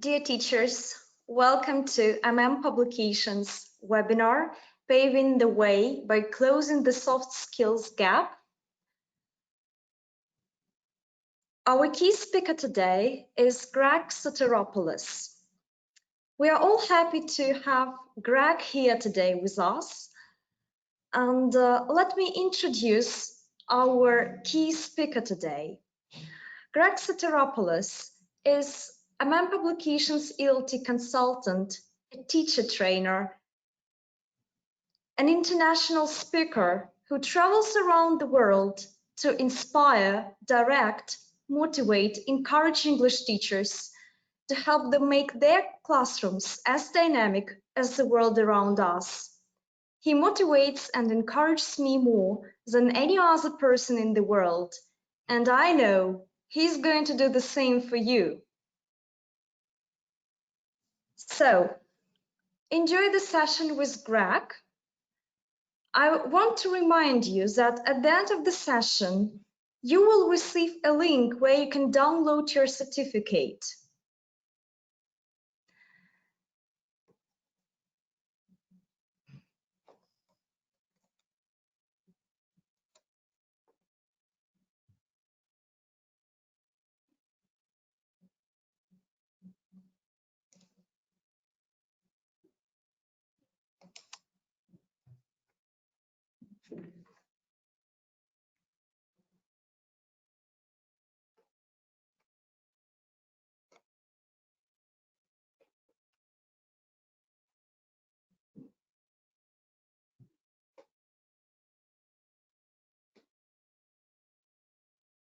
Dear teachers, welcome to Publications webinar, Paving the Way by Closing the Soft Skills Gap. Our key speaker today is Gregg Sotiropoulos. We are all happy to have Gregg here today with us. And let me introduce our key speaker today. Gregg Sotiropoulos is a Publications ELT consultant, a teacher trainer, an international speaker who travels around the world to inspire, direct, motivate, encourage English teachers to help them make their classrooms as dynamic as the world around us. He motivates and encourages me more than any other person in the world, and I know he's going to do the same for you. So, enjoy the session with Gregg. I want to remind you that at the end of the session, you will receive a link where you can download your certificate.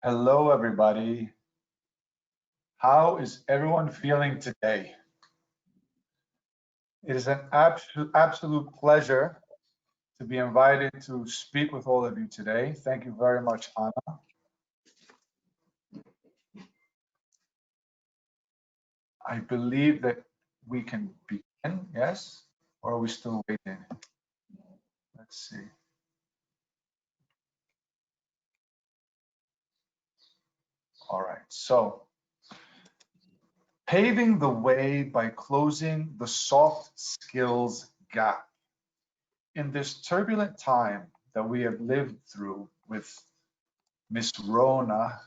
Hello, everybody. How is everyone feeling today? It is an absolute pleasure to be invited to speak with all of you today. Thank you very much, Anna. I believe that we can begin, yes? Or are we still waiting? Let's see. All right, so paving the way by closing the soft skills gap. In this turbulent time that we have lived through with Miss Rona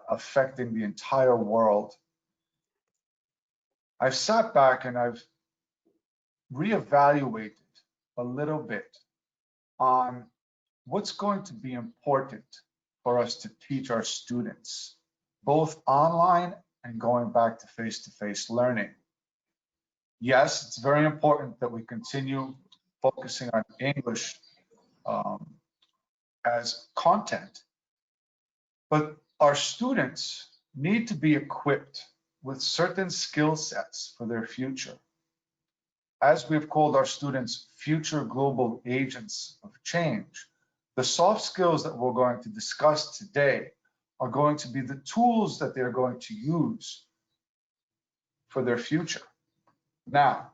affecting the entire world, I've sat back and I've reevaluated a little bit on what's going to be important for us to teach our students, both online and going back to face-to-face learning. Yes, it's very important that we continue focusing on English as content, but our students need to be equipped with certain skill sets for their future. As we've called our students future global agents of change, the soft skills that we're going to discuss today are going to be the tools that they're going to use for their future. Now,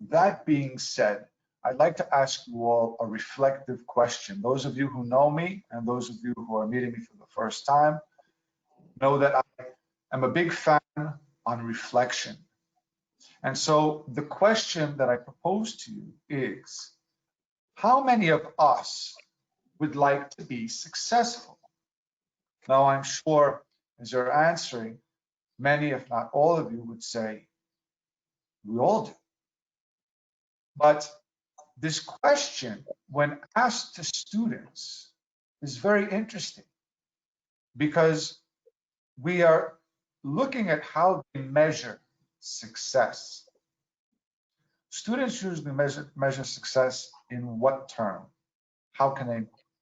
that being said, I'd like to ask you all a reflective question. Those of you who know me and those of you who are meeting me for the first time know that I am a big fan on reflection. And so the question that I propose to you is, how many of us would like to be successful? Now, I'm sure as you're answering, many, if not all of you would say, we all do. But this question, when asked to students, is very interesting because we are looking at how they measure success. Students usually measure success in what term? How can they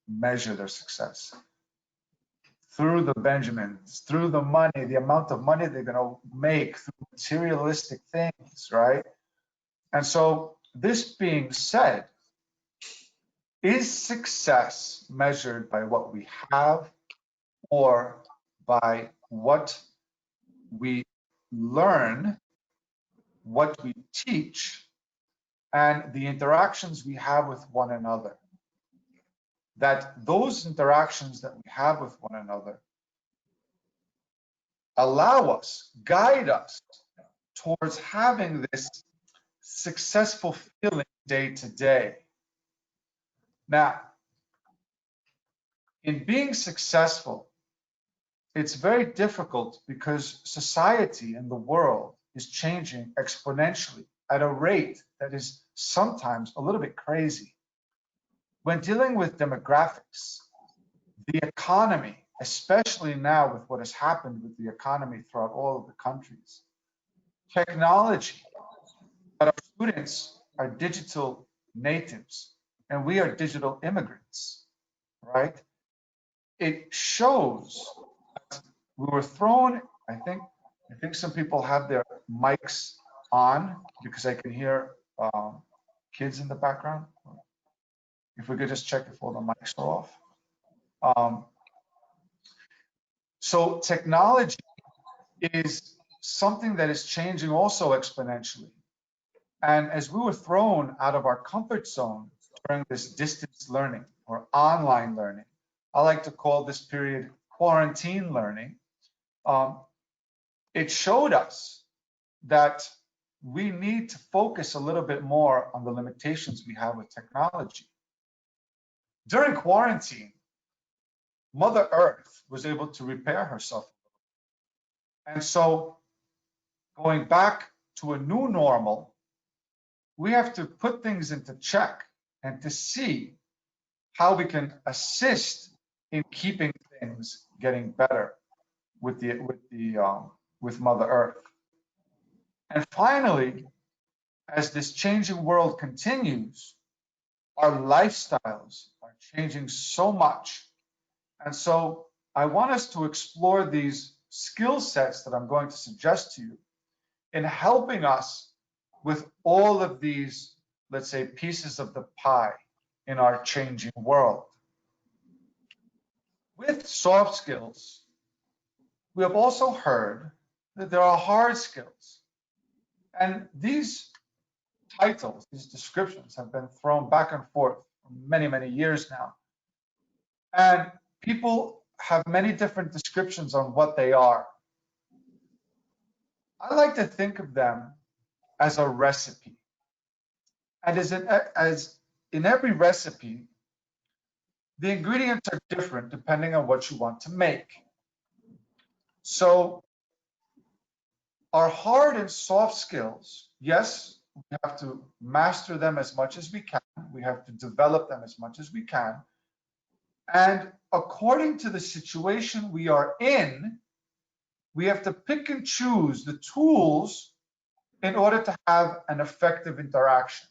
measure their success? Through the Benjamins, through the money, the amount of money they're going to make, through materialistic things, right? And so, this being said, is success measured by what we have or by what we learn, what we teach, and the interactions we have with one another? That those interactions that we have with one another allow us, guide us towards having this successful feeling day to day. Now, in being successful, it's very difficult because society and the world is changing exponentially at a rate that is sometimes a little bit crazy. When dealing with demographics, the economy, especially now with what has happened with the economy throughout all of the countries, technology, that our students are digital natives and we are digital immigrants, right? It shows that we were thrown, I think some people have their mics on because I can hear kids in the background. If we could just check if all the mics are off. So technology is something that is changing also exponentially. And as we were thrown out of our comfort zone during this distance learning or online learning, I like to call this period quarantine learning, it showed us that we need to focus a little bit more on the limitations we have with technology. During quarantine, Mother Earth was able to repair herself. And so going back to a new normal, we have to put things into check and to see how we can assist in keeping things getting better with Mother Earth. And finally, as this changing world continues, our lifestyles are changing so much. And so I want us to explore these skill sets that I'm going to suggest to you in helping us with all of these, let's say, pieces of the pie in our changing world. With soft skills, we have also heard that there are hard skills. And these titles, these descriptions have been thrown back and forth for many, many years now. And people have many different descriptions on what they are. I like to think of them as a recipe. And as in every recipe, the ingredients are different depending on what you want to make. So our hard and soft skills, yes, we have to master them as much as we can. We have to develop them as much as we can. And according to the situation we are in, we have to pick and choose the tools in order to have an effective interaction,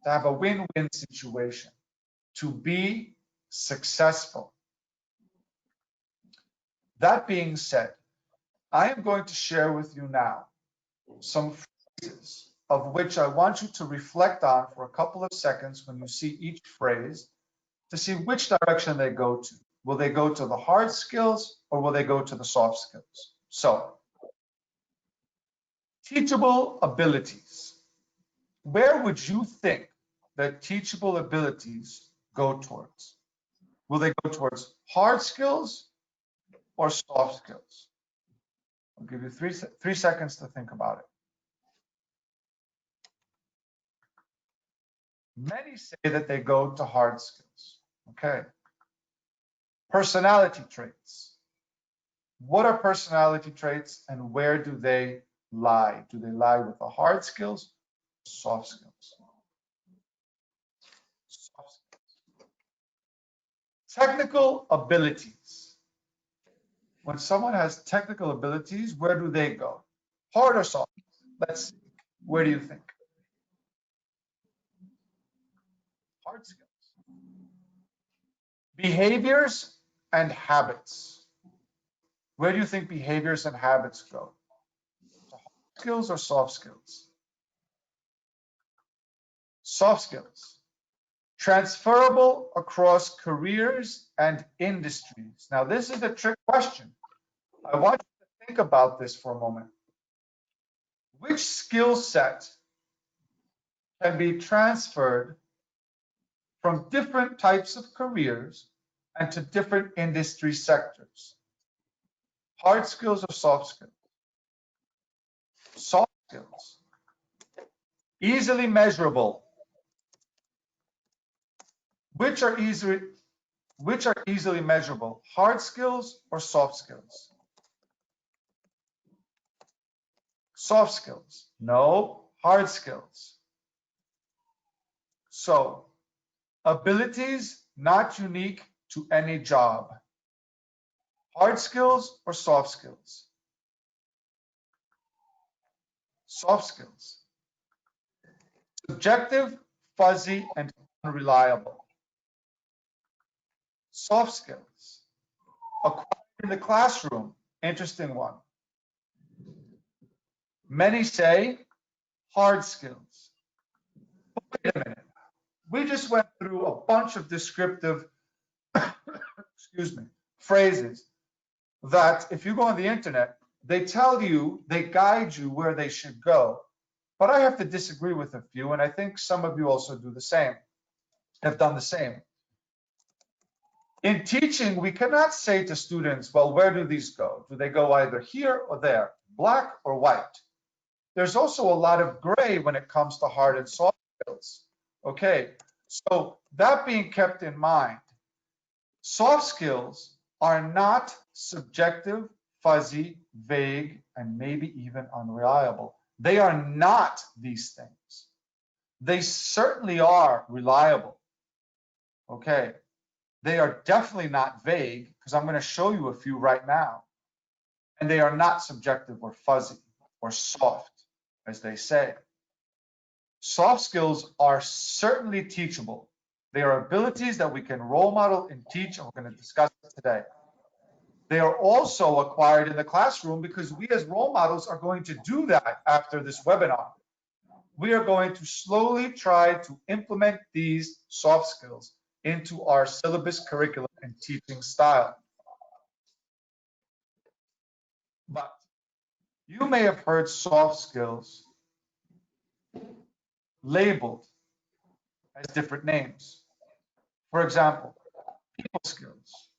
to have a win-win situation, to be successful. That being said, I am going to share with you now some phrases of which I want you to reflect on for a couple of seconds when you see each phrase to see which direction they go to. Will they go to the hard skills or will they go to the soft skills? So, teachable abilities. Where would you think that teachable abilities go towards? Will they go towards hard skills or soft skills? I'll give you three seconds to think about it. Many say that they go to hard skills. Okay. Personality traits. What are personality traits and where do they lie? Do they lie with the hard skills, soft skills? Soft skills. Technical abilities. When someone has technical abilities, where do they go? Hard or soft? Let's see. Where do you think? Hard skills. Behaviors and habits. Where do you think behaviors and habits go? To hard skills or soft skills? Soft skills. Transferable across careers and industries. Now, this is a trick question. I want you to think about this for a moment. Which skill set can be transferred from different types of careers and to different industry sectors? Hard skills or soft skills? Soft skills. Easily measurable. Which are easily measurable? Hard skills or soft skills? Soft skills. No, hard skills. So, abilities not unique to any job. Hard skills or soft skills? Soft skills. Subjective, fuzzy, and unreliable. Soft skills. Acquired in the classroom. Interesting one. Many say hard skills. But wait a minute. We just went through a bunch of descriptive phrases that if you go on the internet, they tell you, they guide you where they should go. But I have to disagree with a few, and I think some of you also do the same, have done the same. In teaching, we cannot say to students, well, where do these go? Do they go either here or there, black or white? There's also a lot of gray when it comes to hard and soft skills. Okay, so that being kept in mind, soft skills are not subjective, fuzzy, vague, and maybe even unreliable. They are not these things. They certainly are reliable. Okay, they are definitely not vague, because I'm going to show you a few right now. And they are not subjective or fuzzy or soft, as they say. Soft skills are certainly teachable. They are abilities that we can role model and teach, and we're going to discuss it today. They are also acquired in the classroom because we as role models are going to do that after this webinar. We are going to slowly try to implement these soft skills into our syllabus, curriculum, and teaching style. But you may have heard soft skills labeled as different names. For example, people skills,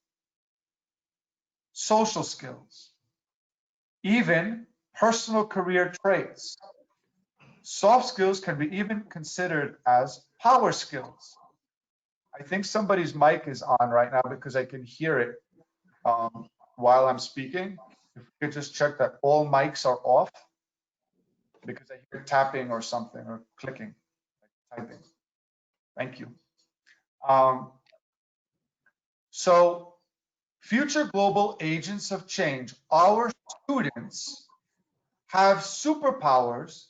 social skills, even personal career traits. Soft skills can be even considered as power skills. I think somebody's mic is on right now because I can hear it while I'm speaking. If we could just check that all mics are off, because I hear tapping or something, or clicking, like typing. Thank you. So, future global agents of change, our students have superpowers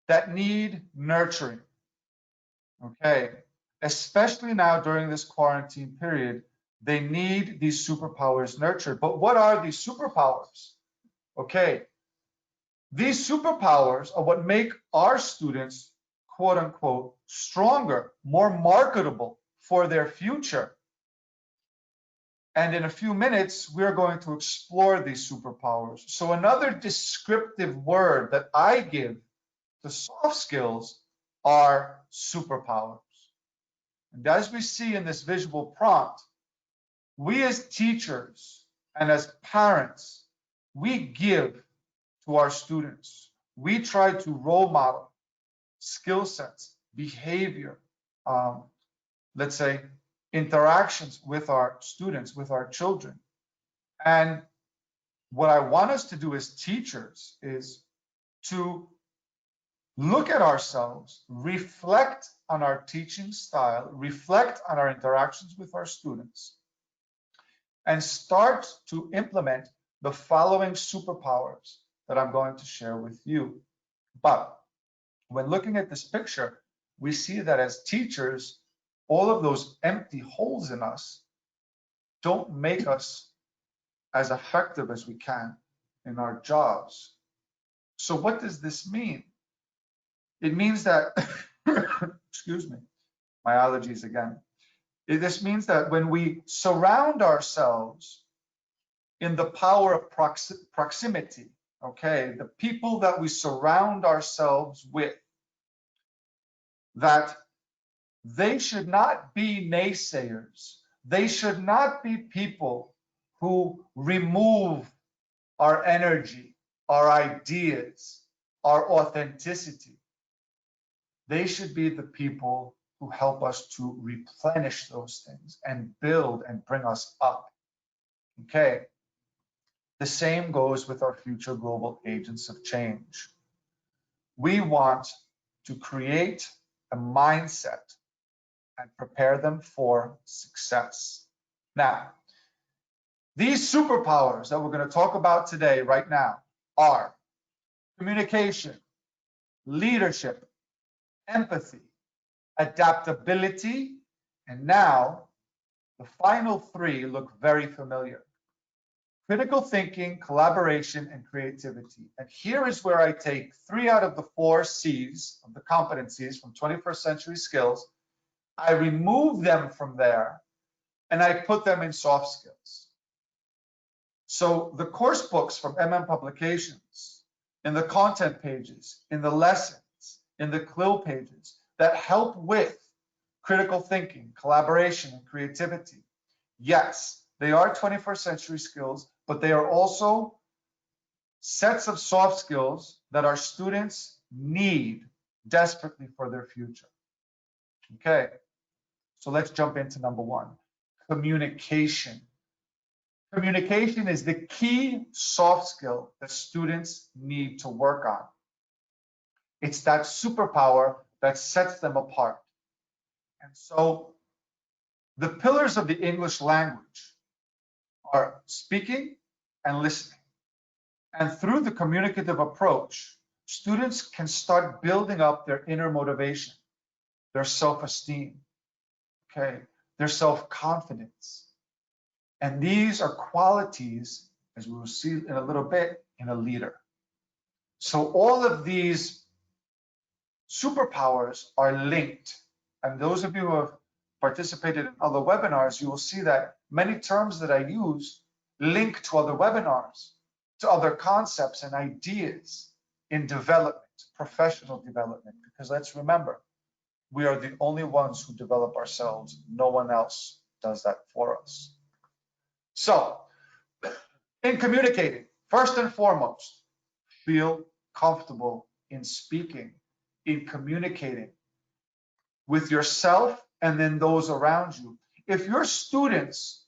that need nurturing. Okay, especially now during this quarantine period, they need these superpowers nurtured. But what are these superpowers? Okay, these superpowers are what make our students, quote unquote, stronger, more marketable for their future. And in a few minutes, we're going to explore these superpowers. So another descriptive word that I give to soft skills are superpowers. And as we see in this visual prompt, we as teachers and as parents, we give to our students. We try to role model skill sets, behavior, let's say, interactions with our students, with our children. And what I want us to do as teachers is to look at ourselves, reflect on our teaching style, reflect on our interactions with our students, and start to implement the following superpowers that I'm going to share with you. But when looking at this picture, we see that as teachers, all of those empty holes in us don't make us as effective as we can in our jobs. So what does this mean? It means that, excuse me, my allergies again. This means that when we surround ourselves in the power of proximity, okay, the people that we surround ourselves with, that they should not be naysayers. They should not be people who remove our energy, our ideas, our authenticity. They should be the people who help us to replenish those things and build and bring us up. Okay? The same goes with our future global agents of change. We want to create a mindset and prepare them for success. Now, these superpowers that we're going to talk about today, right now, are communication, leadership, empathy, adaptability, and now the final three look very familiar. Critical thinking, collaboration, and creativity. And here is where I take 3 out of the 4 C's of the competencies from 21st century skills. I remove them from there and I put them in soft skills. So the course books from MM Publications, in the content pages, in the lessons, in the CLIL pages that help with critical thinking, collaboration, and creativity. Yes, they are 21st century skills, but they are also sets of soft skills that our students need desperately for their future. Okay, so let's jump into number 1, communication. Communication is the key soft skill that students need to work on. It's that superpower that sets them apart. And so the pillars of the English language are speaking and listening. And through the communicative approach, students can start building up their inner motivation, their self-esteem, okay, their self-confidence. And these are qualities, as we will see in a little bit, in a leader. So all of these superpowers are linked. And those of you who have participated in other webinars, you will see that many terms that I use link to other webinars, to other concepts and ideas in development, professional development. Because let's remember, we are the only ones who develop ourselves. No one else does that for us. So, in communicating, first and foremost, feel comfortable in speaking, in communicating with yourself and then those around you. If your students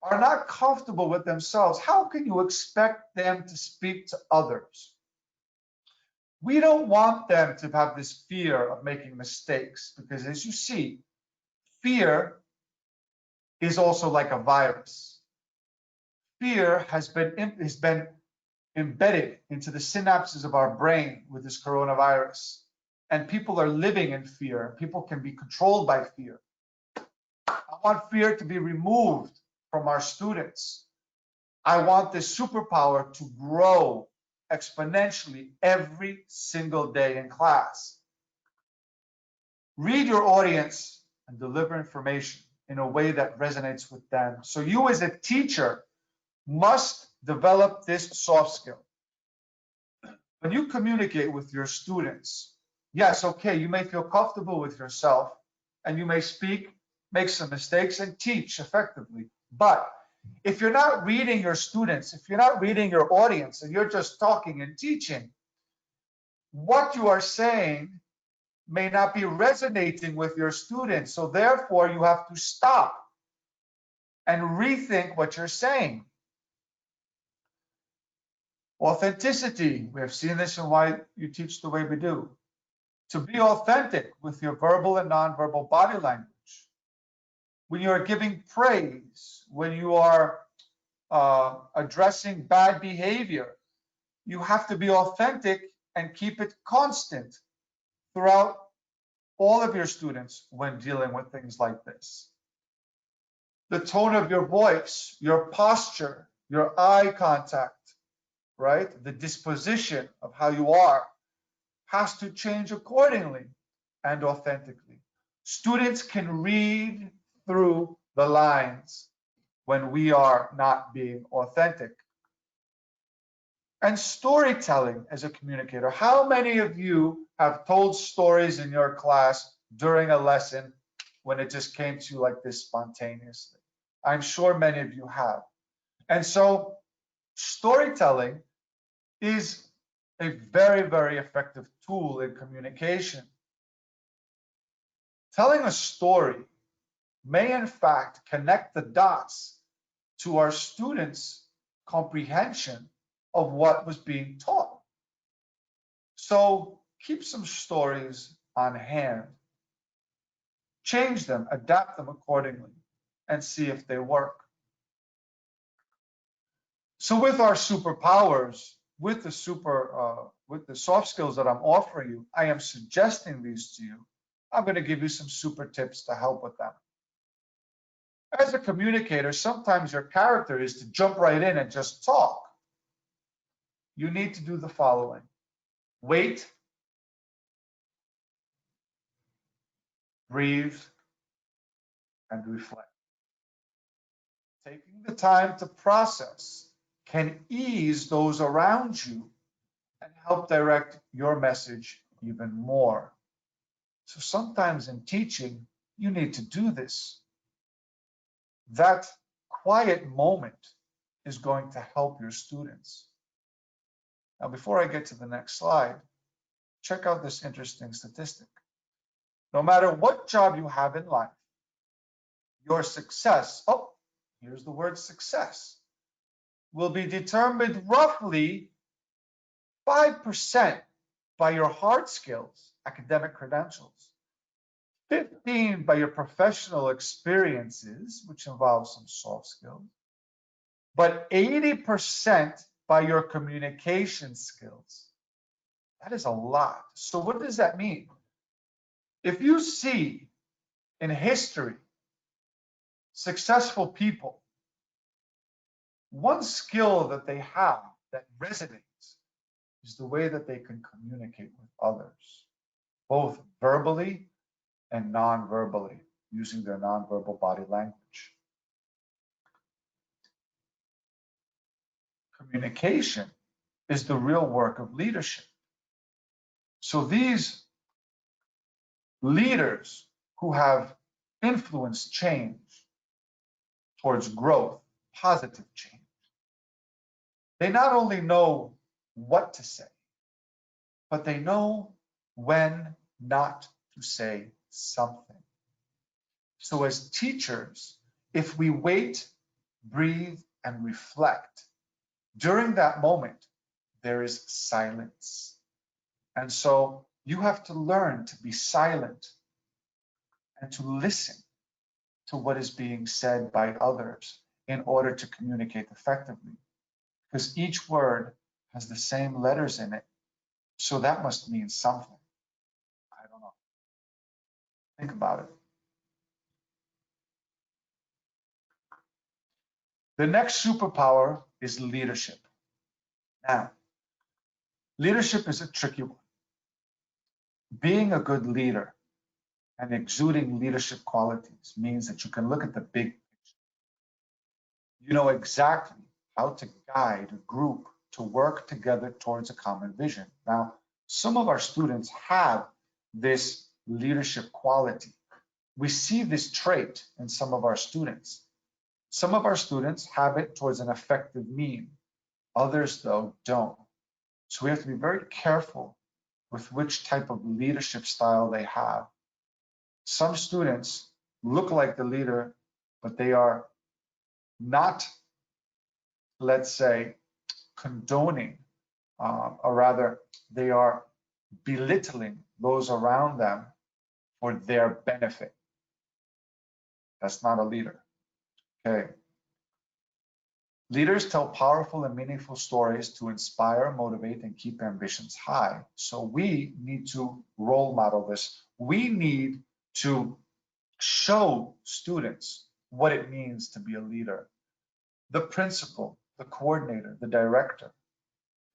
are not comfortable with themselves, how can you expect them to speak to others? We don't want them to have this fear of making mistakes, because as you see, fear is also like a virus. Fear has been embedded into the synapses of our brain with this coronavirus. And people are living in fear. People can be controlled by fear. I want fear to be removed from our students. I want this superpower to grow exponentially every single day in class. Read your audience and deliver information in a way that resonates with them. So you as a teacher must develop this soft skill. When you communicate with your students, yes, okay, you may feel comfortable with yourself and you may speak, make some mistakes and teach effectively. But if you're not reading your students, if you're not reading your audience and you're just talking and teaching, what you are saying may not be resonating with your students. So therefore you have to stop and rethink what you're saying. Authenticity, we have seen this in why you teach the way we do. To be authentic with your verbal and nonverbal body language. When you are giving praise, when you are addressing bad behavior, you have to be authentic and keep it constant throughout all of your students when dealing with things like this. The tone of your voice, your posture, your eye contact, right? The disposition of how you are has to change accordingly and authentically. Students can read through the lines when we are not being authentic. And storytelling as a communicator. How many of you have told stories in your class during a lesson when it just came to you like this spontaneously? I'm sure many of you have. And so storytelling is a very, very effective tool in communication. Telling a story may in fact connect the dots to our students' comprehension of what was being taught. So keep some stories on hand, change them, adapt them accordingly, and see if they work. So with our superpowers, with the soft skills that I'm offering you, I am suggesting these to you. I'm going to give you some super tips to help with them. As a communicator, sometimes your character is to jump right in and just talk. You need to do the following. Wait, breathe, and reflect. Taking the time to process can ease those around you and help direct your message even more. So sometimes in teaching, you need to do this. That quiet moment is going to help your students. Now, before I get to the next slide, check out this interesting statistic. No matter what job you have in life, your success, here's the word success, will be determined roughly 5% by your hard skills, academic credentials, 15% by your professional experiences, which involves some soft skills, but 80% by your communication skills. That is a lot. So what does that mean? If you see in history successful people, one skill that they have that resonates is the way that they can communicate with others, both verbally and non-verbally, using their non-verbal body language. Communication is the real work of leadership. So these leaders who have influenced change towards growth, positive change, they not only know what to say, but they know when not to say something. So as teachers, if we wait, breathe, and reflect, during that moment, there is silence. And so you have to learn to be silent and to listen to what is being said by others in order to communicate effectively. Because each word has the same letters in it. So that must mean something. I don't know. Think about it. The next superpower is leadership. Now, leadership is a tricky one. Being a good leader and exuding leadership qualities means that you can look at the big picture. You know exactly how to guide a group to work together towards a common vision. Now, some of our students have this leadership quality. We see this trait in some of our students. Some of our students have it towards an effective mean. Others, though, don't. So we have to be very careful with which type of leadership style they have. Some students look like the leader, but they are not, let's say, condoning, or rather, they are belittling those around them for their benefit. That's not a leader. Okay. Leaders tell powerful and meaningful stories to inspire, motivate, and keep ambitions high. So we need to role model this. We need to show students what it means to be a leader. The principal, the coordinator, the director,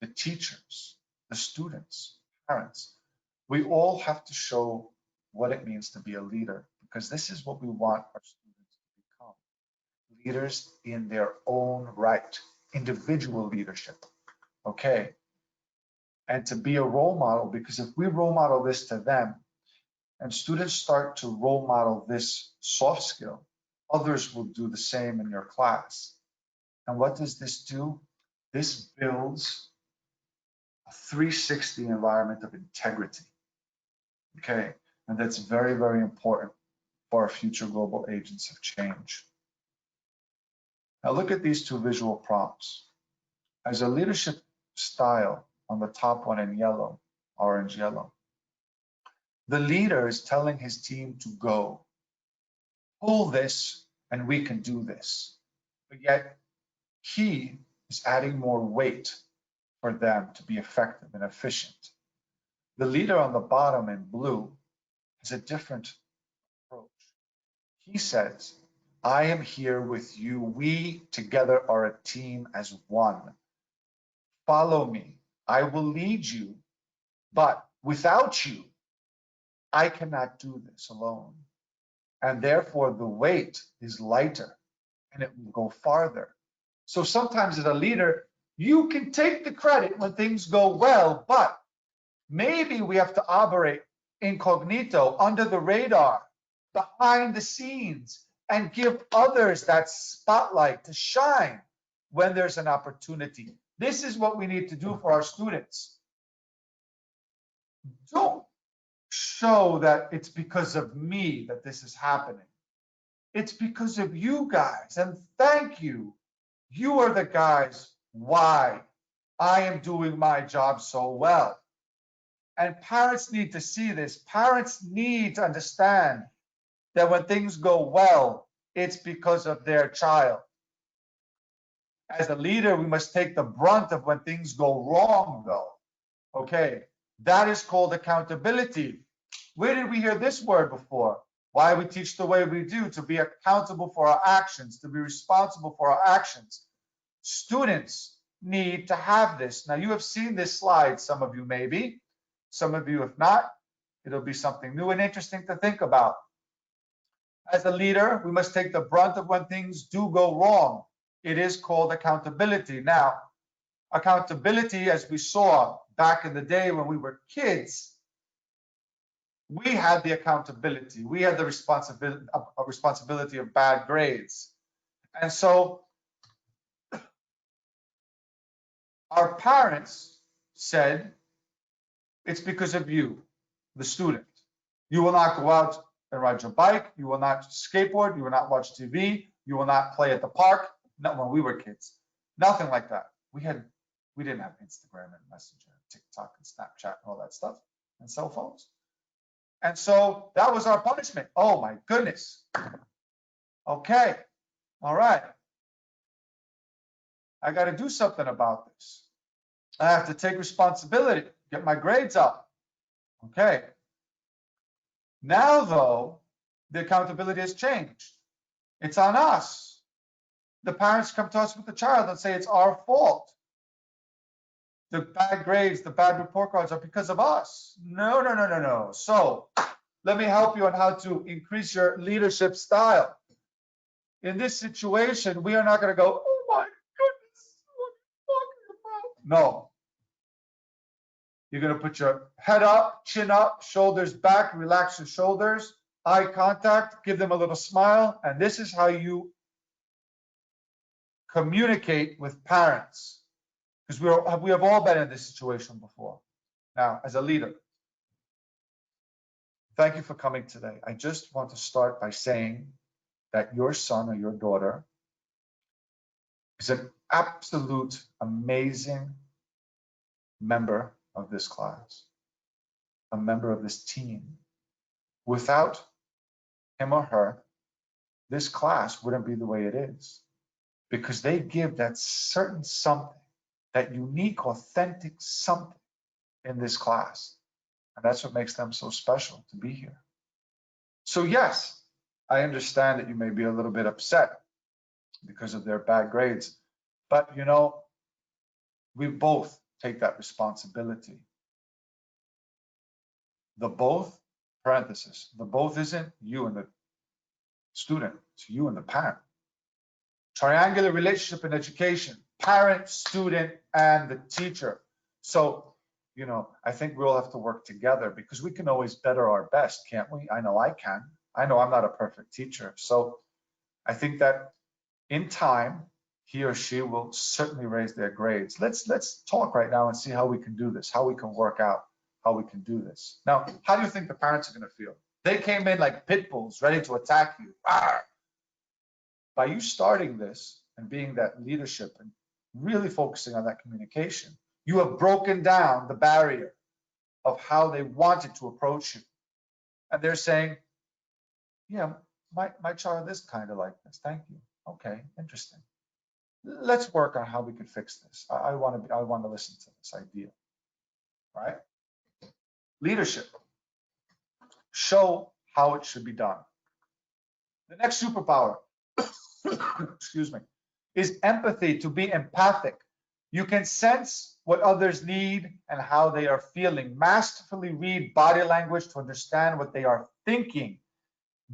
the teachers, the students, parents, we all have to show what it means to be a leader, because this is what we want our students to become. Leaders in their own right, individual leadership, okay? And to be a role model, because if we role model this to them and students start to role model this soft skill, others will do the same in your class. And what does this do? This builds a 360 environment of integrity. Okay, and that's very, very important for our future global agents of change. Now look at these two visual prompts. As a leadership style on the top one in yellow, orange yellow, the leader is telling his team to go, pull this, and we can do this. But yet he is adding more weight for them to be effective and efficient. The leader on the bottom in blue has a different approach. He says, I am here with you. We together are a team as one. Follow me. I will lead you, but without you, I cannot do this alone. And therefore the weight is lighter and it will go farther. So sometimes as a leader, you can take the credit when things go well, but maybe we have to operate incognito, under the radar, behind the scenes, and give others that spotlight to shine when there's an opportunity. This is what we need to do for our students. Don't show that it's because of me that this is happening. It's because of you guys, and thank you. You are the guys why I am doing my job so well. And parents need to see this. Parents need to understand that when things go well, it's because of their child. As a leader, we must take the brunt of when things go wrong, though. Okay, that is called accountability. Where did we hear this word before? Why we teach the way we do, to be accountable for our actions, to be responsible for our actions. Students need to have this. Now, you have seen this slide, some of you maybe. Some of you, if not, it'll be something new and interesting to think about. As a leader, we must take the brunt of when things do go wrong. It is called accountability. Now, accountability, as we saw back in the day when we were kids, we had the accountability. We had the responsibility of bad grades. And so our parents said, it's because of you, the student. You will not go out and ride your bike. You will not skateboard. You will not watch TV. You will not play at the park. Not when we were kids. Nothing like that. We didn't have Instagram and Messenger, and TikTok and Snapchat and all that stuff, and cell phones. And so that was our punishment. Oh my goodness. Okay. All right. I got to do something about this. I have to take responsibility, get my grades up. Okay. Now, though, the accountability has changed. It's on us. The parents come to us with the child and say it's our fault. The bad grades, the bad report cards are because of us. No, no, no, no, no. So let me help you on how to increase your leadership style. In this situation, we are not going to go, oh my goodness, what are you talking about? No. You're going to put your head up, chin up, shoulders back, relax your shoulders, eye contact, give them a little smile, and this is how you communicate with parents, because we have all been in this situation before. Now, as a leader, thank you for coming today. I just want to start by saying that your son or your daughter is an absolute amazing member of this class, a member of this team. Without him or her, this class wouldn't be the way it is, because they give that certain something, that unique, authentic something in this class. And that's what makes them so special to be here. So yes, I understand that you may be a little bit upset because of their bad grades, but you know, we both take that responsibility. The both, parenthesis, the both isn't you and the student, it's you and the parent. Triangular relationship in education, parent, student, and the teacher. So, you know, I think we'll have to work together, because we can always better our best, can't we? I know I can. I know I'm not a perfect teacher. So I think that in time, he or she will certainly raise their grades. Let's talk right now and see how we can do this, how we can work out, how we can do this. Now, how do you think the parents are going to feel? They came in like pit bulls, ready to attack you. Arr! By you starting this and being that leadership and really focusing on that communication, you have broken down the barrier of how they wanted to approach you. And they're saying, yeah, my child is kind of like this. Thank you. Okay, interesting. Let's work on how we can fix this. I want to listen to this idea. Right? Leadership. Show how it should be done. The next superpower, excuse me, is empathy, to be empathic. You can sense what others need and how they are feeling. Masterfully read body language to understand what they are thinking.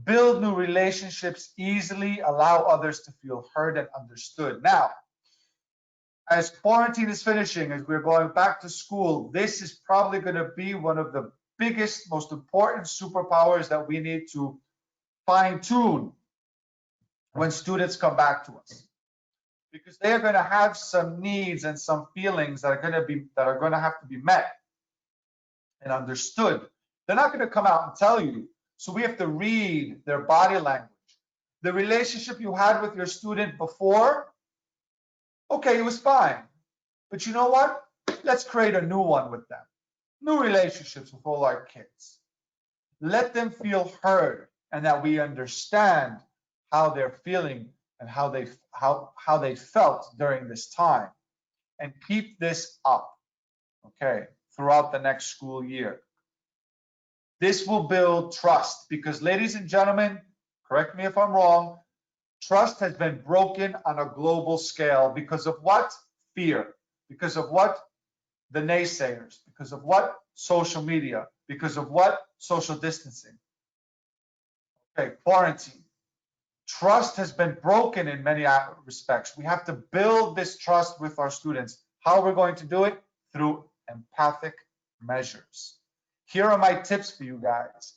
Build new relationships easily. Allow others to feel heard and understood. Now, as quarantine is finishing, as we're going back to school, this is probably going to be one of the biggest, most important superpowers that we need to fine-tune when students come back to us, because they are going to have some needs and some feelings that are going to have to be met and understood. They're not going to come out and tell you, so we have to read their body language. The relationship you had with your student before, okay, it was fine, but you know what? Let's create a new one with them. New relationships with all our kids. Let them feel heard and that we understand how they're feeling and how they felt during this time, and keep this up, okay, throughout the next school year. This will build trust, because, ladies and gentlemen, correct me if I'm wrong, trust has been broken on a global scale because of what? Fear. Because of what? The naysayers. Because of what? Social media. Because of what? Social distancing. Okay, quarantine. Trust has been broken in many respects. We have to build this trust with our students. How we're going to do it? Through empathic measures. Here are my tips for you guys.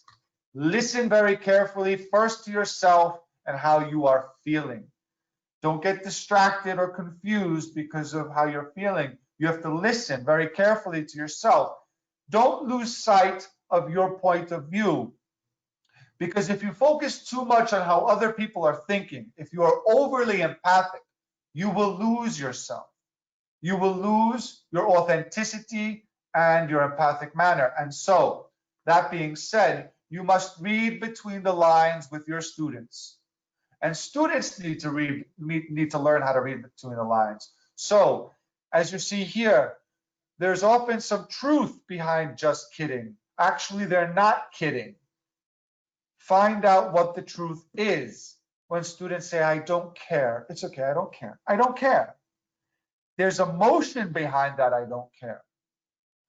Listen very carefully, first to yourself and how you are feeling. Don't get distracted or confused because of how you're feeling. You have to listen very carefully to yourself. Don't lose sight of your point of view. Because if you focus too much on how other people are thinking, if you are overly empathic, you will lose yourself. You will lose your authenticity and your empathic manner. And so, that being said, you must read between the lines with your students. And students need to learn how to read between the lines. So, as you see here, there's often some truth behind just kidding. Actually, they're not kidding. Find out what the truth is. When students say, I don't care, it's okay, I don't care. I don't care. There's emotion behind that I don't care.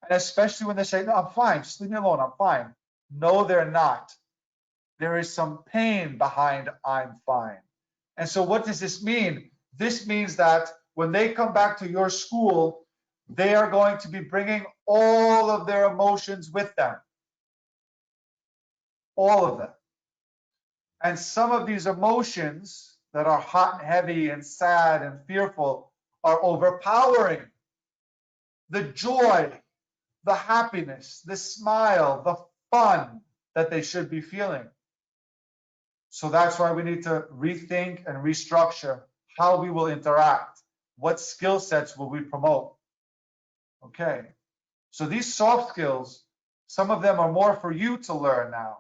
And especially when they say, no, I'm fine, just leave me alone, I'm fine. No, they're not. There is some pain behind I'm fine. And so what does this mean? This means that when they come back to your school, they are going to be bringing all of their emotions with them. All of them. And some of these emotions that are hot and heavy and sad and fearful are overpowering. The joy, the happiness, the smile, the fun that they should be feeling. So that's why we need to rethink and restructure how we will interact. What skill sets will we promote? Okay. So these soft skills, some of them are more for you to learn now.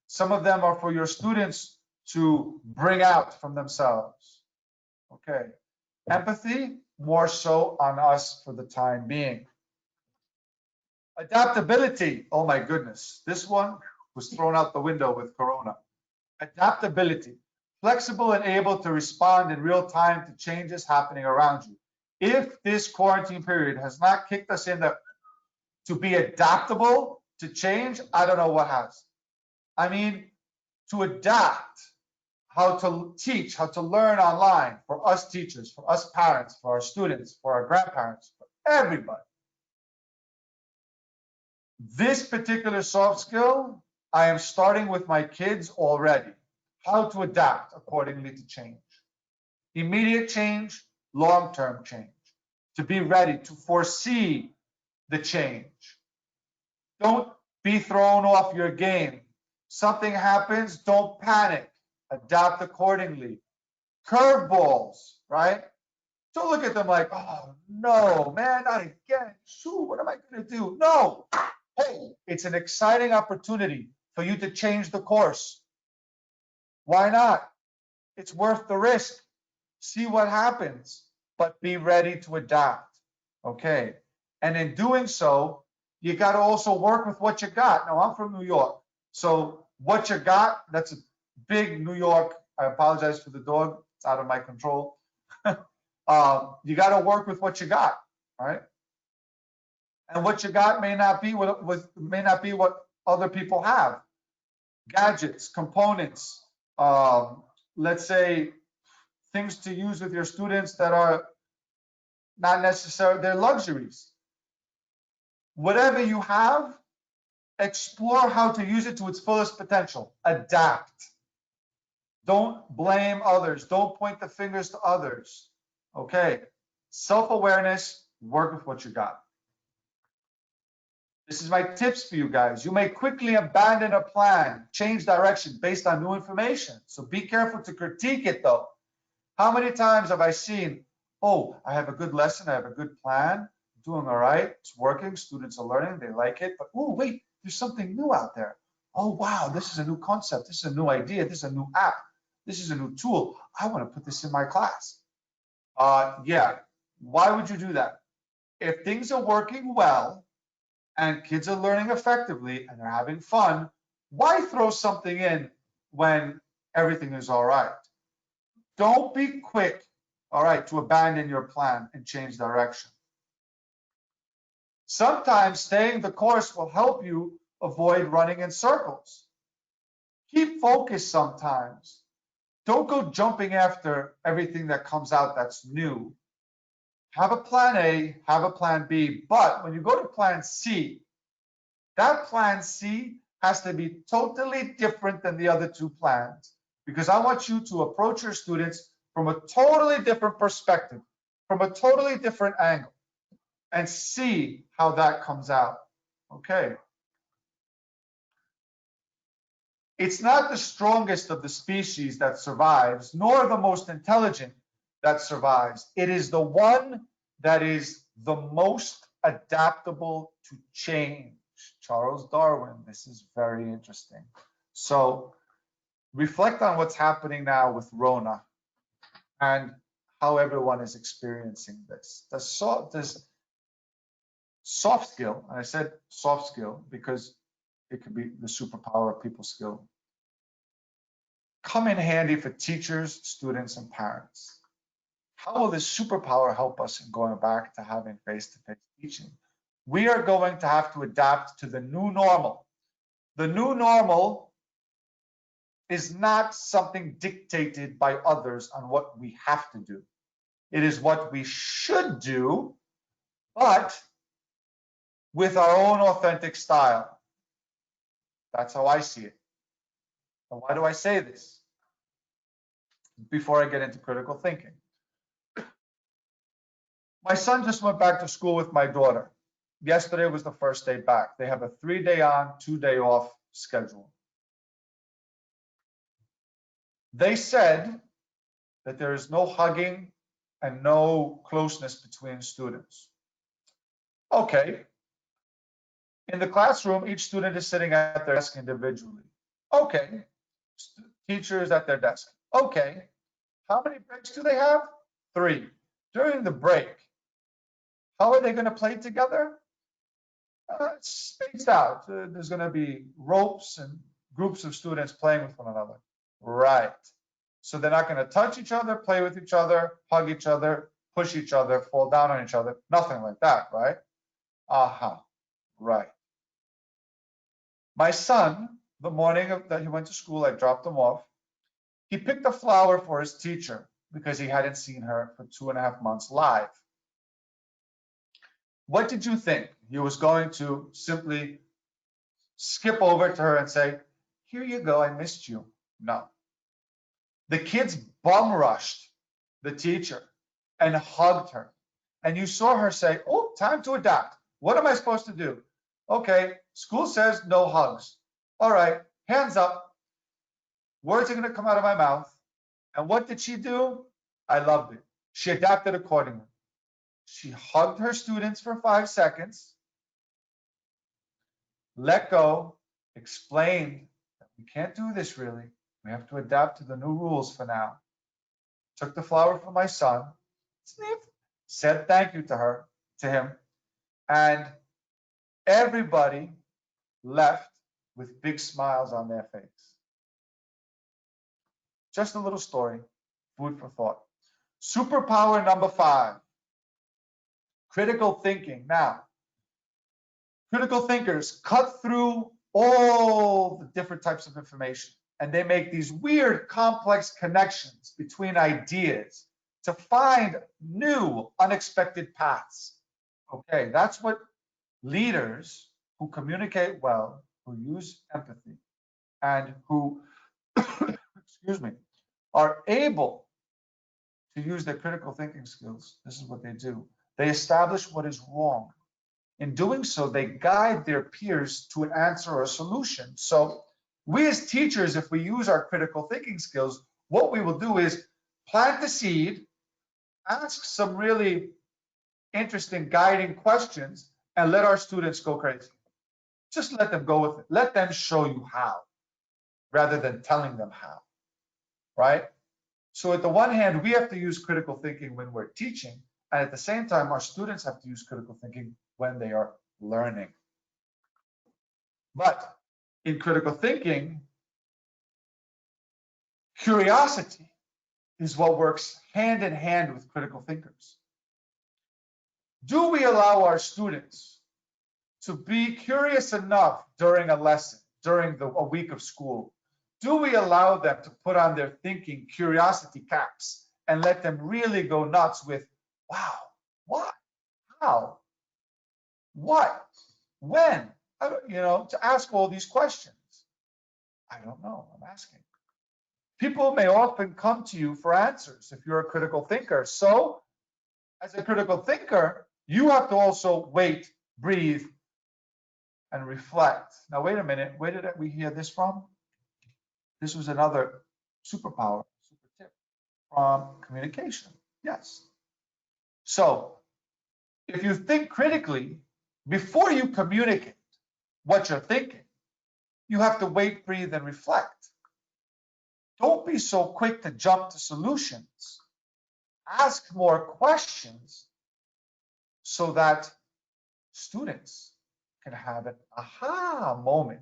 Some of them are for your students to bring out from themselves. Okay. Empathy, more so on us for the time being. Adaptability, oh my goodness. This one was thrown out the window with Corona. Adaptability, flexible and able to respond in real time to changes happening around you. If this quarantine period has not kicked us in to be adaptable to change, I don't know what has. I mean, to adapt, how to teach, how to learn online for us teachers, for us parents, for our students, for our grandparents, for everybody. This particular soft skill, I am starting with my kids already. How to adapt accordingly to change. Immediate change, long-term change, to be ready, to foresee the change. Don't be thrown off your game. Something happens, don't panic. Adapt accordingly. Curveballs, right? Don't look at them like, oh no, man, not again. Shoot, what am I going to do? No. Hey, it's an exciting opportunity for you to change the course. Why not? It's worth the risk. See what happens, but be ready to adapt. Okay. And in doing so, you got to also work with what you got. Now, I'm from New York. So what you got, that's a big New York. I apologize for the dog. It's out of my control. You got to work with what you got, right? And what you got may not be what other people have. Gadgets, components, let's say things to use with your students that are not necessarily, they're luxuries. Whatever you have, explore how to use it to its fullest potential. Adapt. Don't blame others. Don't point the fingers to others. Okay. Self-awareness, work with what you got. This is my tips for you guys. You may quickly abandon a plan, change direction based on new information. So be careful to critique it though. How many times have I seen, oh, I have a good lesson, I have a good plan, doing all right, it's working, students are learning, they like it, but oh, wait, there's something new out there. Oh, wow, this is a new concept, this is a new idea, this is a new app, this is a new tool. I want to put this in my class. Yeah, why would you do that? If things are working well and kids are learning effectively and they're having fun, why throw something in when everything is all right? Don't be quick, all right, to abandon your plan and change direction. Sometimes staying the course will help you avoid running in circles. Keep focused sometimes. Don't go jumping after everything that comes out that's new. Have a plan A, have a plan B, but when you go to plan C, that plan C has to be totally different than the other two plans, because I want you to approach your students from a totally different perspective, from a totally different angle, and see how that comes out. Okay. It's not the strongest of the species that survives, nor the most intelligent that survives. It is the one that is the most adaptable to change. Charles Darwin, this is very interesting. So reflect on what's happening now with Rona and how everyone is experiencing this. This soft skill, and I said soft skill because it could be the superpower of people skill, come in handy for teachers, students, and parents. How will this superpower help us in going back to having face-to-face teaching? We are going to have to adapt to the new normal. The new normal is not something dictated by others on what we have to do. It is what we should do, but with our own authentic style. That's how I see it. And why do I say this? Before I get into critical thinking. My son just went back to school with my daughter. Yesterday was the first day back. They have a 3-day on, 2-day off schedule. They said that there is no hugging and no closeness between students. Okay. In the classroom, each student is sitting at their desk individually. Okay. Teacher is at their desk. Okay. How many breaks do they have? 3. During the break, how are they going to play together? Spaced out. There's going to be ropes and groups of students playing with one another. Right. So they're not going to touch each other, play with each other, hug each other, push each other, fall down on each other. Nothing like that, right? Aha. Right. My son, the morning that he went to school, I dropped him off. He picked a flower for his teacher because he hadn't seen her for 2.5 months live. What did you think? He was going to simply skip over to her and say, here you go, I missed you. No. The kids bum rushed the teacher and hugged her. And you saw her say, oh, time to adapt. What am I supposed to do? Okay, school says no hugs. All right, hands up. Words are going to come out of my mouth. And what did she do? I loved it. She adapted accordingly. She hugged her students for 5 seconds, let go, explained that we can't do this really. We have to adapt to the new rules for now. Took the flower from my son, sniffed, said thank you to him, and everybody left with big smiles on their face. Just a little story, food for thought. Superpower number 5, critical thinking. Now, critical thinkers cut through all the different types of information, and they make these weird, complex connections between ideas to find new, unexpected paths. Okay, that's what leaders who communicate well, who use empathy, and who, excuse me, are able to use their critical thinking skills. This is what they do. They establish what is wrong. In doing so, they guide their peers to an answer or a solution. So we as teachers, if we use our critical thinking skills, what we will do is plant the seed, ask some really interesting guiding questions, and let our students go crazy. Just let them go with it. Let them show you how, rather than telling them how, right? So at the one hand, we have to use critical thinking when we're teaching, and at the same time, our students have to use critical thinking when they are learning. But in critical thinking, curiosity is what works hand in hand with critical thinkers. Do we allow our students to be curious enough during a lesson, during a week of school? Do we allow them to put on their thinking curiosity caps and let them really go nuts with, wow, what, how, what, when? To ask all these questions. I don't know, I'm asking. People may often come to you for answers if you're a critical thinker. So as a critical thinker, you have to also wait, breathe, and reflect. Now, wait a minute, where did we hear this from? This was another superpower, super tip from communication. Yes. So if you think critically, before you communicate what you're thinking, you have to wait, breathe, and reflect. Don't be so quick to jump to solutions. Ask more questions so that students can have an aha moment.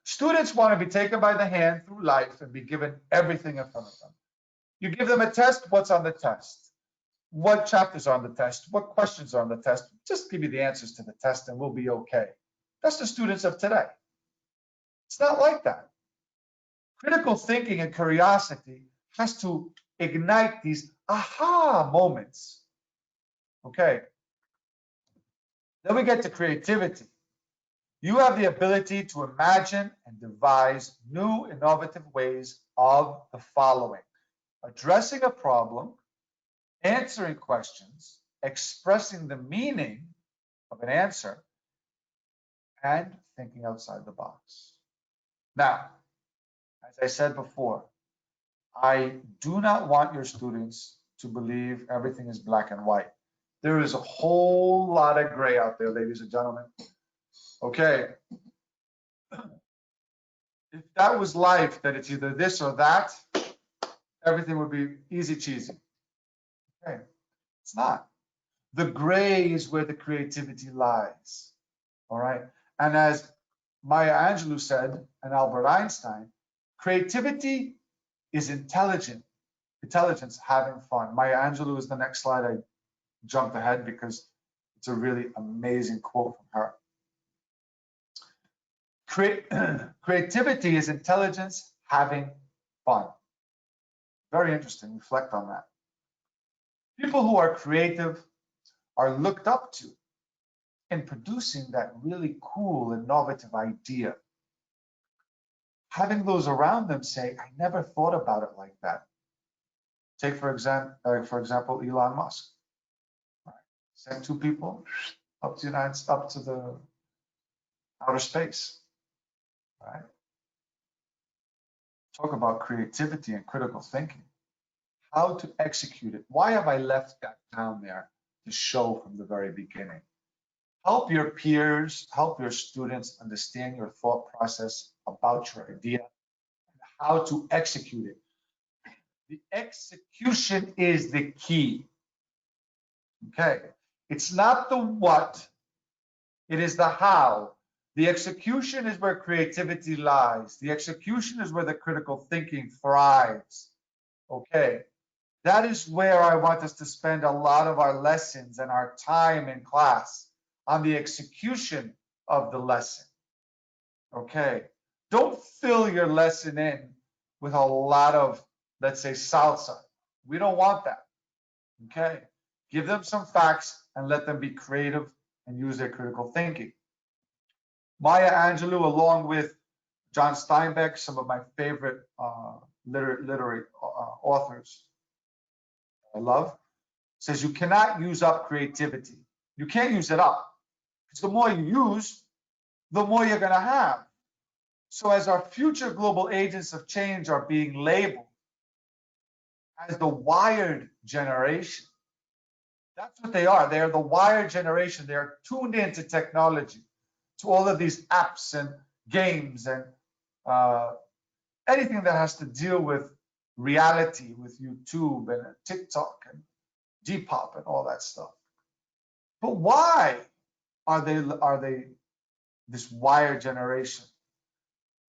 Students want to be taken by the hand through life and be given everything in front of them. You give them a test, what's on the test? What chapters are on the test? What questions are on the test? Just give me the answers to the test and we'll be okay. That's the students of today. It's not like that. Critical thinking and curiosity has to ignite these aha moments. Okay. Then we get to creativity. You have the ability to imagine and devise new innovative ways of the following: addressing a problem, answering questions, expressing the meaning of an answer, and thinking outside the box. Now, as I said before, I do not want your students to believe everything is black and white. There is a whole lot of gray out there, ladies and gentlemen. Okay. If that was life, that it's either this or that, everything would be easy cheesy. Okay. It's not. The gray is where the creativity lies. All right. And as Maya Angelou said, and Albert Einstein, creativity is intelligence having fun. Maya Angelou is the next slide. I jumped ahead because it's a really amazing quote from her. Creativity is intelligence having fun. Very interesting. Reflect on that. People who are creative are looked up to in producing that really cool, innovative idea. Having those around them say, I never thought about it like that. Take for example, Elon Musk. Right. Send 2 people up to the outer space. Right. Talk about creativity and critical thinking. How to execute it. Why have I left that down there to show from the very beginning? Help your peers, help your students understand your thought process about your idea and how to execute it. The execution is the key. Okay, it's not the what, it is the how. The execution is where creativity lies. The execution is where the critical thinking thrives. Okay, that is where I want us to spend a lot of our lessons and our time in class, on the execution of the lesson. Okay, don't fill your lesson in with a lot of, let's say, salsa. We don't want that. Okay, give them some facts and let them be creative and use their critical thinking. Maya Angelou, along with John Steinbeck, some of my favorite literary authors I love, says you cannot use up creativity. You can't use it up. Because the more you use, the more you're going to have. So as our future global agents of change are being labeled as the wired generation, that's what they are. They are the wired generation. They are tuned into technology, to all of these apps and games and anything that has to deal with reality, with YouTube and TikTok and Depop and all that stuff. But why are they this wired generation?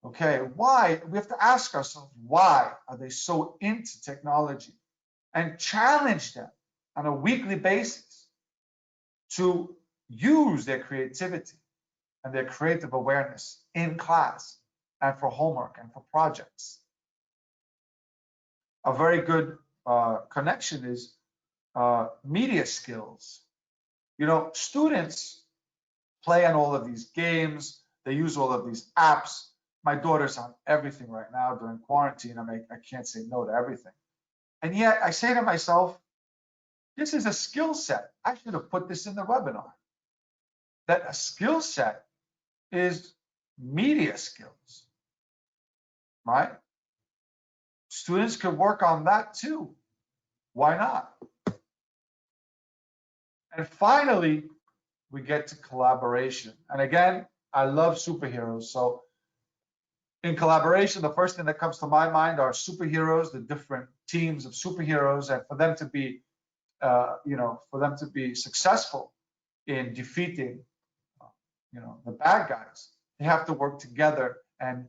Okay, why? We have to ask ourselves, why are they so into technology? And challenge them on a weekly basis to use their creativity and their creative awareness in class and for homework and for projects. A very good connection is media skills. You know, students play on all of these games, they use all of these apps. My daughter's on everything right now during quarantine. I can't say no to everything. And yet I say to myself, this is a skill set. I should have put this in the webinar. That a skill set is media skills, right? Students could work on that too. Why not? And finally, we get to collaboration. And again, I love superheroes. So in collaboration, the first thing that comes to my mind are superheroes, the different teams of superheroes, and for them to be, for them to be successful in defeating, the bad guys, they have to work together and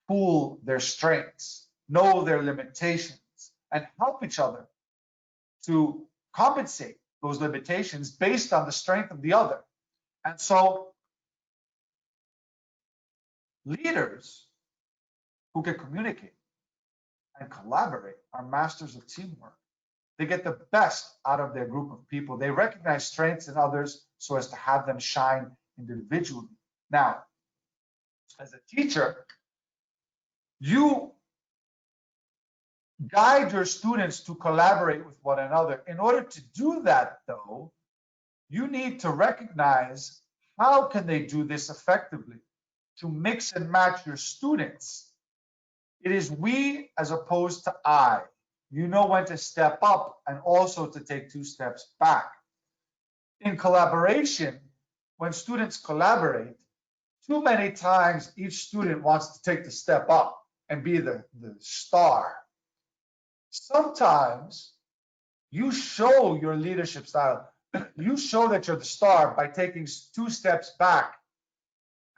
pool their strengths, know their limitations, and help each other to compensate those limitations based on the strength of the other. And so leaders who can communicate and collaborate are masters of teamwork. They get the best out of their group of people. They recognize strengths in others so as to have them shine individually. Now, as a teacher, you guide your students to collaborate with one another. In order to do that, though, you need to recognize how can they do this effectively, to mix and match your students. It is we as opposed to I. You know when to step up and also to take 2 steps back. In collaboration, when students collaborate, too many times each student wants to take the step up and be the star. Sometimes you show your leadership style. You show that you're the star by taking 2 steps back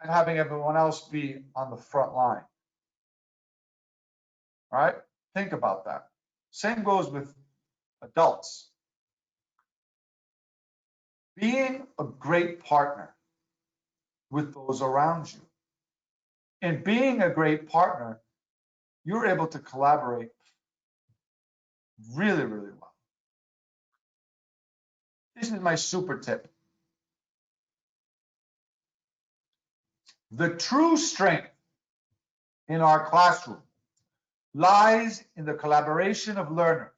and having everyone else be on the front line. All right? Think about that. Same goes with adults. Being a great partner with those around you. In being a great partner, you're able to collaborate really, really well. This is my super tip. The true strength in our classroom lies in the collaboration of learners.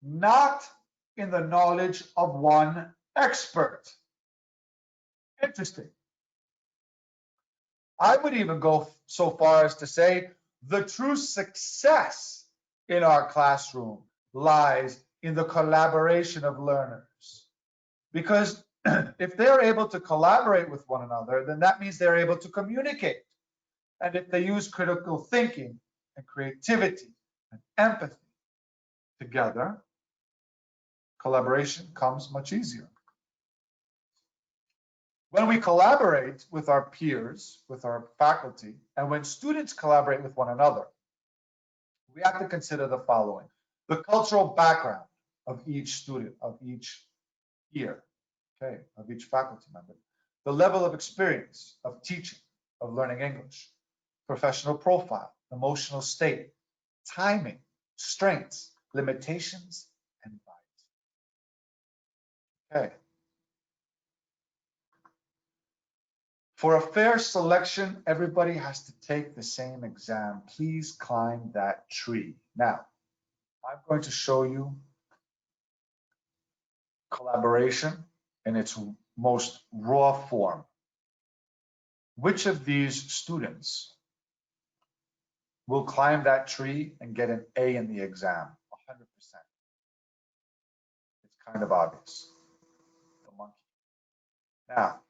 not in the knowledge of one expert. Interesting. I would even go so far as to say the true success in our classroom lies in the collaboration of learners. Because if they're able to collaborate with one another, then that means they're able to communicate. And if they use critical thinking and creativity and empathy together, collaboration comes much easier. When we collaborate with our peers, with our faculty, and when students collaborate with one another, we have to consider the following: the cultural background of each student, of each peer, okay, of each faculty member, the level of experience of teaching, of learning English, professional profile, emotional state, timing, strengths, limitations, and bias. Okay. For a fair selection, everybody has to take the same exam. Please climb that tree. Now, I'm going to show you collaboration in its most raw form. Which of these students will climb that tree and get an A in the exam? 100%. It's kind of obvious. The monkey. Now,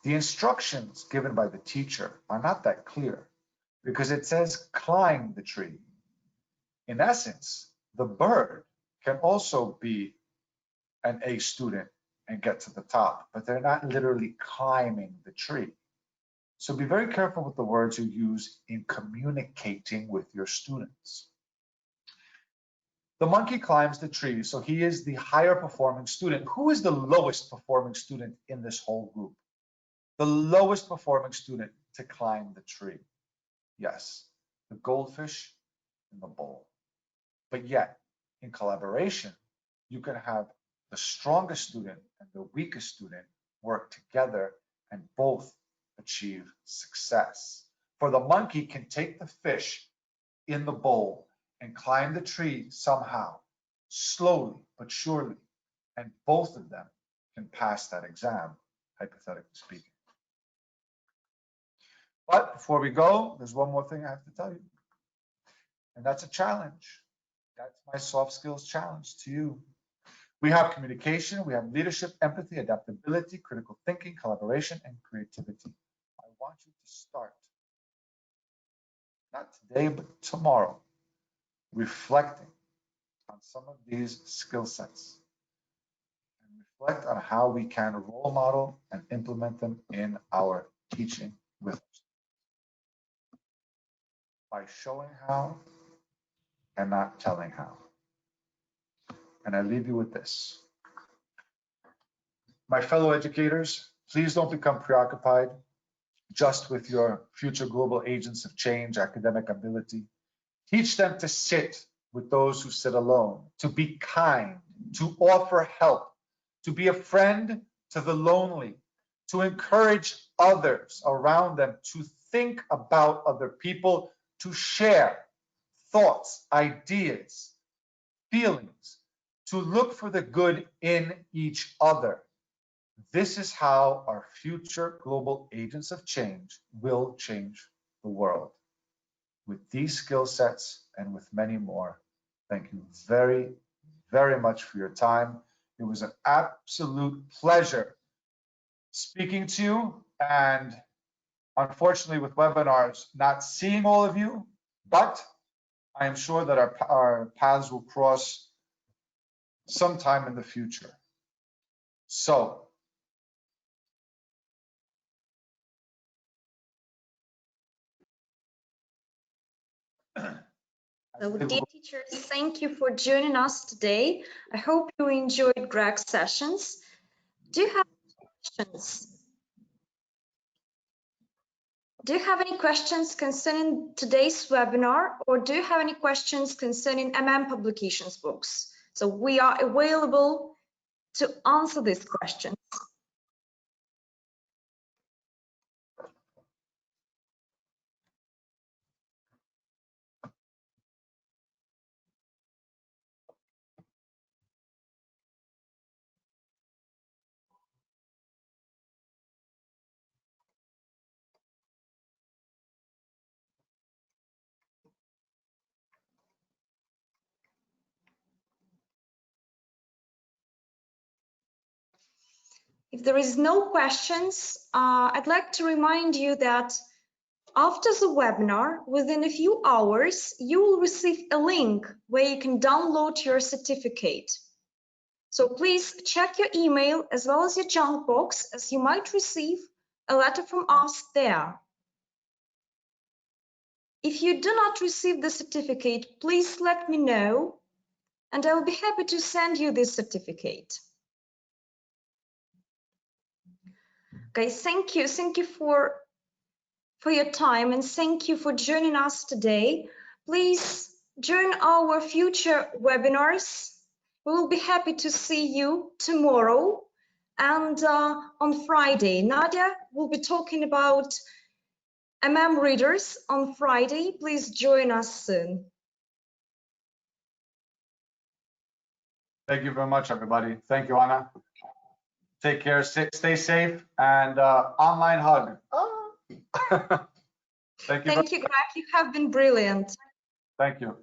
the instructions given by the teacher are not that clear because it says climb the tree. In essence, the bird can also be an A student and get to the top, but they're not literally climbing the tree. So be very careful with the words you use in communicating with your students. The monkey climbs the tree, so he is the higher performing student. Who is the lowest performing student in this whole group? The lowest performing student to climb the tree. Yes, the goldfish in the bowl. But yet, in collaboration, you can have the strongest student and the weakest student work together and both achieve success. For the monkey can take the fish in the bowl and climb the tree somehow, slowly but surely, and both of them can pass that exam, hypothetically speaking. But before we go, there's one more thing I have to tell you, and that's a challenge. That's my soft skills challenge to you. We have communication, we have leadership, empathy, adaptability, critical thinking, collaboration, and creativity. I want you to start, not today, but tomorrow, reflecting on some of these skill sets and reflect on how we can role model and implement them in our teaching with us by showing how and not telling how. And I leave you with this. My fellow educators, please don't become preoccupied just with your future global agents of change, academic ability. Teach them to sit with those who sit alone, to be kind, to offer help, to be a friend to the lonely, to encourage others around them, to think about other people, to share thoughts, ideas, feelings, to look for the good in each other. This is how our future global agents of change will change the world. With these skill sets and with many more, thank you very, very much for your time. It was an absolute pleasure speaking to you, and unfortunately with webinars, not seeing all of you, but I am sure that our paths will cross sometime in the future. So, So, dear teachers, thank you for joining us today. I hope you enjoyed Gregg's sessions. Do you have questions? Do you have any questions concerning today's webinar, or do you have any questions concerning Publications books? So we are available to answer these questions. If there is no questions, I'd like to remind you that after the webinar, within a few hours, you will receive a link where you can download your certificate. So please check your email as well as your junk box, as you might receive a letter from us there. If you do not receive the certificate, please let me know, and I'll be happy to send you this certificate. Okay, thank you. Thank you for your time, and thank you for joining us today. Please join our future webinars. We will be happy to see you tomorrow and on Friday. Nadia will be talking about MM readers on Friday. Please join us soon. Thank you very much, everybody. Thank you, Anna. Take care, stay safe, and online hug. Thank you. Thank you, Greg. You have been brilliant. Thank you.